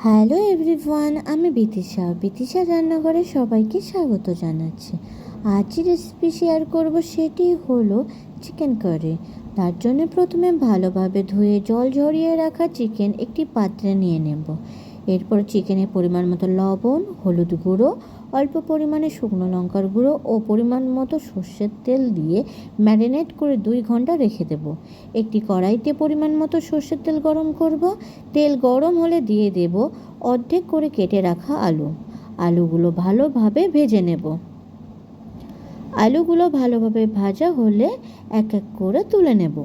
Hello everyone, আমি বিতিশা রান্নাঘরে সবাইকে স্বাগত জানাচ্ছি। আজ যে রেসিপি শেয়ার করব সেটি হলো চিকেন কারি। তার জন্য প্রথমে ভালোভাবে ধুয়ে জল ঝরিয়ে রাখা চিকেন একটি পাত্রে নিয়ে নেব। এরপর চিকেনের পরিমাণ মতো লবণ, হলুদ গুঁড়ো, অল্প পরিমাণে শুকনো লঙ্কার গুঁড়ো ও পরিমাণ মতো সর্ষের তেল দিয়ে ম্যারিনেট করে 2 ঘন্টা রেখে দেব। একটি কড়াইতে পরিমাণ মতো সর্ষের তেল গরম করব। তেল গরম হলে দিয়ে দেব অর্ধেক করে কেটে রাখা আলুগুলো ভালোভাবে ভেজে নেব। আলুগুলো ভালোভাবে ভাজা হলে এক এক করে তুলে নেব।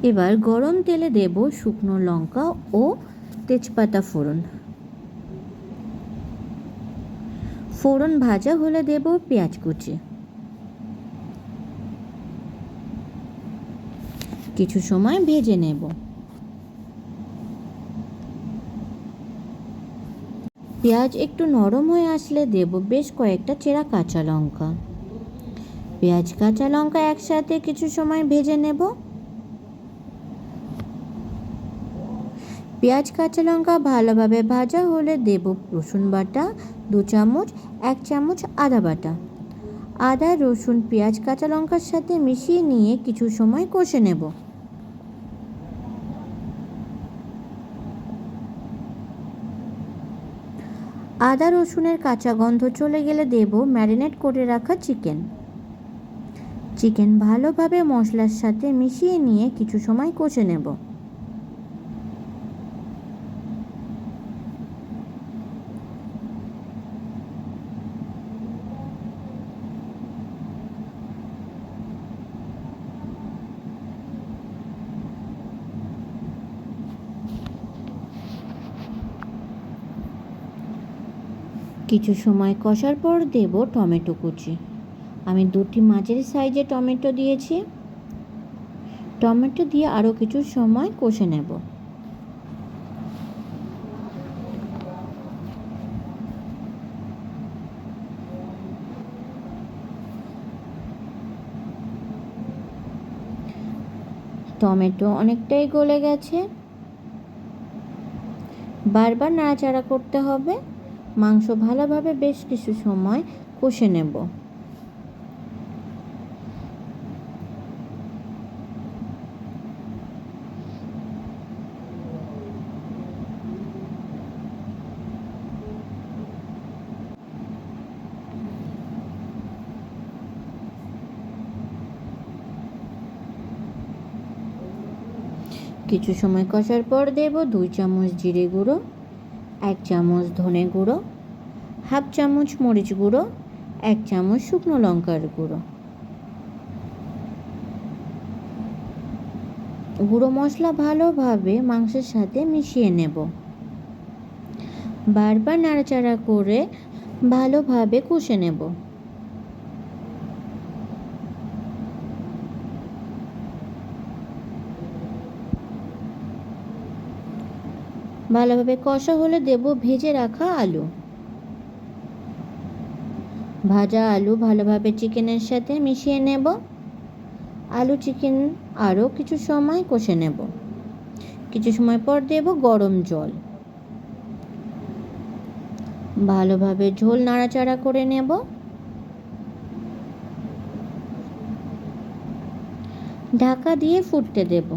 এবার গরম তেলে দেব শুকনো লঙ্কা ও তেজপাতা ফোড়ন ভাজা হলে দেব পেঁয়াজ কুচি। কিছু সময় ভেজে নেব। পেঁয়াজ একটু নরম হয়ে আসলে দেব বেশ কয়েকটা চেরা কাঁচা লঙ্কা। পেঁয়াজ কাঁচা লঙ্কা একসাথে কিছু সময় ভেজে নেব। পেঁয়াজ কাঁচা লঙ্কা ভালোভাবে ভাজা হলে দেব রসুন বাটা 2 চামচ, 1 চামচ আদা বাটা। আদা, রসুন, পেঁয়াজ কাঁচা লঙ্কার সাথে মিশিয়ে নিয়ে কিছু সময় কষে নেব। আদা রসুনের কাঁচা গন্ধ চলে গেলে দেব ম্যারিনেট করে রাখা চিকেন ভালোভাবে মশলার সাথে মিশিয়ে নিয়ে কিছু সময় কষে নেব। কিছু সময় কষার পর দেব টমেটো কুচি। আমি 2টি মাঝারি সাইজের টমেটো দিয়েছি। টমেটো দিয়ে আরও কিছু সময় কষে নেব। টমেটো অনেকটাই গলে গেছে। বারবার নাড়াচাড়া করতে হবে। মাংস ভালোভাবে বেশ কিছু সময় কষে নেব। কিছু সময় কষার পর দেব 2 চামচ জিরে গুঁড়ো, 1 চামচ ধনে গুঁড়ো, হাফ চামচ মরিচ গুঁড়ো, 1 চামচ শুকনো লঙ্কার গুঁড়ো। গুঁড়ো মশলা ভালোভাবে মাংসের সাথে মিশিয়ে নেব। বারবার নাড়াচাড়া করে ভালোভাবে কষে নেব। ভালোভাবে কষা হলে দেব ভেজে রাখা আলু। ভাজা আলু ভালোভাবে চিকেনের সাথে মিশিয়ে নেব। আলু চিকেন আরও কিছু সময় কষে নেব। কিছু সময় পর দেব গরম জল। ভালোভাবে ঝোল নাড়াচাড়া করে নেব। ঢাকা দিয়ে ফুটতে দেব।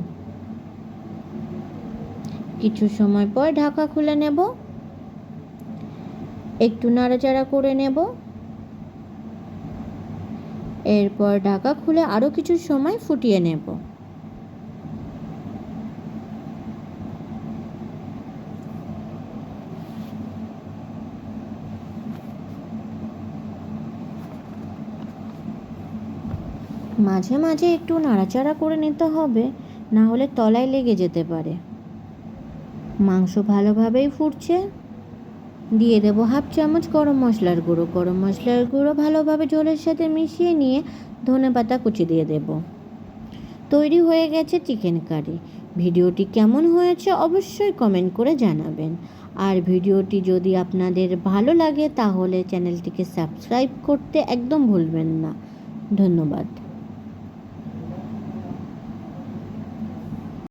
কিছু সময় পর ঢাকা খুলে নেব। একটু নাড়াচাড়া করে নেব। এরপর ঢাকা খুলে আরও কিছু সময় ফুটিয়ে নেব। মাঝে মাঝে একটু নাড়াচাড়া করে নিতে হবে, না হলে তলায় লেগে যেতে পারে। মাংস ভালোভাবেই ফুটছে। দিয়ে দেব হাফ চামচ গরম মশলার গুঁড়ো ভালোভাবে ঝোলের সাথে মিশিয়ে নিয়ে ধনেপাতা কুচি দিয়ে দেব। তৈরি হয়ে গেছে চিকেন কারি। ভিডিওটি কেমন হয়েছে অবশ্যই কমেন্ট করে জানাবেন। আর ভিডিওটি যদি আপনাদের ভালো লাগে তাহলে চ্যানেলটিকে সাবস্ক্রাইব করতে একদম ভুলবেন না। ধন্যবাদ।